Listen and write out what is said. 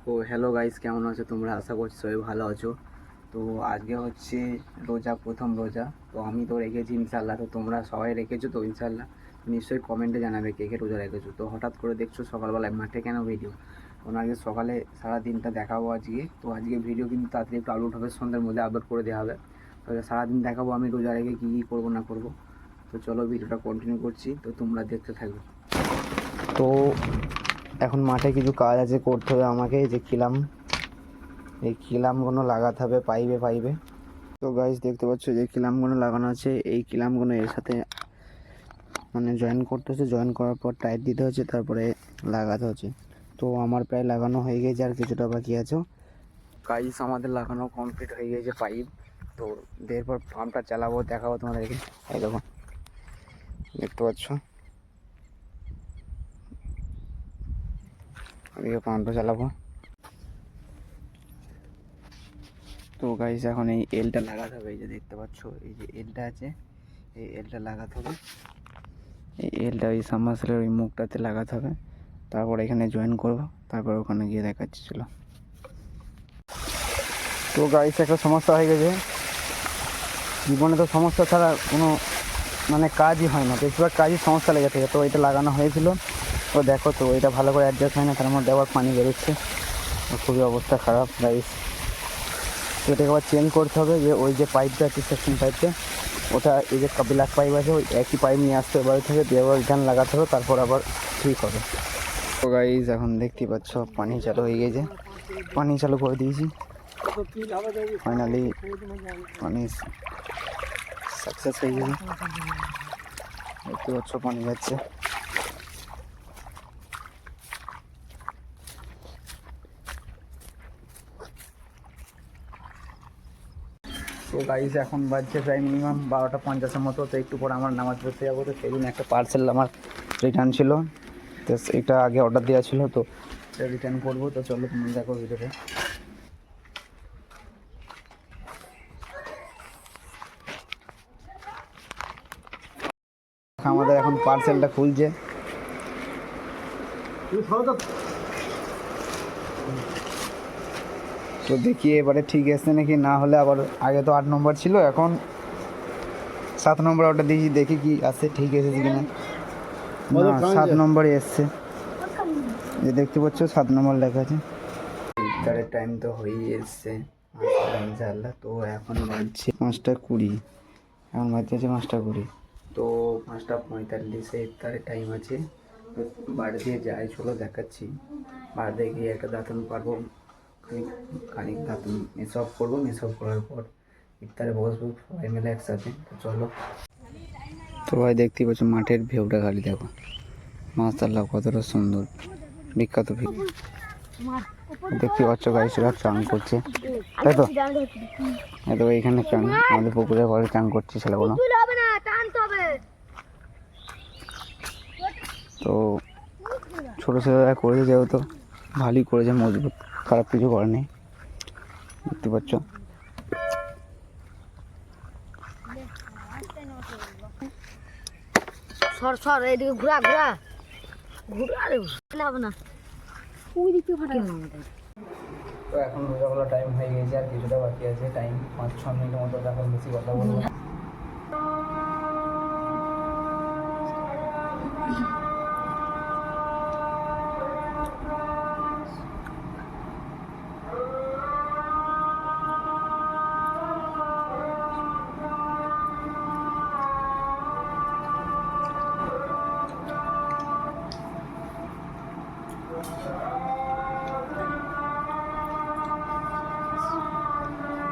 তো hello guys, কেমন আছো তোমরা? আশা করছি সবাই ভালো আছো। তো আজকে হচ্ছে রোজা, প্রথম রোজা। তো আমি তো রেখেছি ইনশাল্লাহ। তো তোমরা সবাই রেখেছো তো ইনশাল্লাহ? নিশ্চয়ই কমেন্টে জানাবে কে কে রোজা রেখেছো। তো হঠাৎ করে দেখছো সকালবেলায় মাঠে কেন ভিডিও? ওনাকে সকালে সারা দিনটা দেখাবো আজকে। তো আজকে ভিডিও কিন্তু তাড়াতাড়ি একটু আপলোড হবে, সন্ধ্যের মধ্যে আপলোড করে দেওয়া হবে। তো সারাদিন দেখাবো আমি রোজা রেখে কী কী করবো না করবো। তো চলো ভিডিওটা কন্টিনিউ করছি, তো তোমরা দেখতে থাকবে। তো এখন মাঠে কিছু কাজ আছে, করতে হবে আমাকে। যে এই কিলামগুলো লাগাতে হবে পাইপে। তো গাইস দেখতে পাচ্ছ যে কিলামগুলো লাগানো আছে। এই কিলামগুলো এর সাথে মানে জয়েন করতে হচ্ছে, জয়েন করার পর টাইট দিতে হচ্ছে, তারপরে লাগাতে হচ্ছে। তো আমার প্রায় লাগানো হয়ে গেছে, আর কিছুটা বাকি আছে। গাইস আমাদের লাগানো কমপ্লিট হয়ে গেছে পাইপ। তো এরপর পাম্পটা চালাবো, দেখাবো তোমাদেরকে। এই দেখো, দেখতে পাচ্ছ আমি পাম্পটা চালাবো। তো গাইস এখন এই এলটা লাগাতে হবে। এই যে দেখতে পাচ্ছ এই যে এলটা আছে, এই এলটা লাগাতে হবে। এই এলটা ওই সাবমার্সিবলের ওই মুখটাতে লাগাতে হবে। তারপর এখানে জয়েন করব, তারপর ওখানে গিয়ে দেখাচ্ছি, চলো। তো গাইস একটা সমস্যা হয়ে গেছে। জীবনে তো সমস্যা ছাড়া কোনো মানে কাজই হয় না, বেশিরভাগ কাজই সমস্যা লেগে থাকে। তো এটা লাগানো হয়েছিল, তো দেখো তো এটা ভালো করে অ্যাডজাস্ট হয় না, তার মধ্যে আবার পানি বেরোচ্ছে। খুবই অবস্থা খারাপ গাইস। তো এটাকে আবার চেঞ্জ করতে হবে। যে ওই যে পাইপটা আছে, সেকশন পাইপটা, ওটা এই যে ব্ল্যাক পাইপ আছে, ওই একই পাইপ নিয়ে আসতে হবে বাড়ি থেকে, দিয়ে আবার রিটার্ন লাগাতে হবে, তারপর আবার ঠিক হবে। তো গাইস এখন দেখতেই পাচ্ছ পানি চালু হয়ে গেছে, পানি চালু করে দিয়েছি। ফাইনালি পানি সাকসেস হয়ে গেছে, দেখতে পাচ্ছ পানি যাচ্ছে। তো গাইস এখন বাজছে প্রায় মিনিমাম 12:50 মতো। তো একটু পরে আমার নামাজ পড়তে যাবো। তো সেদিন একটা পার্সেল আমার রিটার্ন ছিল, তো এটা আগে অর্ডার দেওয়া ছিল, তো এটা রিটার্ন করবো। তো চলো তুমি দেখো ভিডিওতে। আমাদের এখন পার্সেলটা খুলছে। তো দেখি এবারে ঠিক এসছে নাকি, না হলে আবার, আগে তো 8 নম্বর ছিল, এখন 7 নম্বর অর্ডার দিয়েছি, দেখি কি আসে, ঠিক এসেছে কিনা। না 7 নম্বরে এসছে, যে দেখতে পাচ্ছ 7 নম্বর লেখা আছে। ইফতারের টাইম তো হয়েই এসছে ইনশাআল্লাহ। তো এখন বাজছে 5:20, এখন বাজছে 5:20। তো 5:45-এ ইফতারের টাইম আছে। তো বাড়ি দিয়ে যাই, চলো দেখাচ্ছি। বাড়িতে গিয়ে একটা দাঁতন পারবো, খানিক দাঁতন মেসঅপ করবো, মেসঅপ করার পর ইফতারে বসবো সবাই মিলে একসাথে। তো চলো। তো ভাই দেখতেই পাচ্ছ মাঠের ভিউটা, খালি দেখো মাশাআল্লাহ কতটা সুন্দর, বিখ্যাত ভিউ। দেখতে পাচ্ছ গাইসরা চান করছে, তাই তো? এতো এইখানে চান, আমাদের পুকুরের পরে চান করছে ছেলেগুলো। তো ছোটো ছেলেরা করেছে, যেহেতু ভালোই করেছে, মজবুত, খারাপ কিছু করেনি। দেখতে পাচ্ছ সর সর, এইদিকে ঘুরা ঘুরা ঘুরা, হবে না ওই দিকে ফাটা। তো এখন রোজাগুলো টাইম হয়ে গেছে, আর কিছুটা বাকি আছে, টাইম 5-6 মিনিটের মতো। এখন বেশি কথা বলবো না।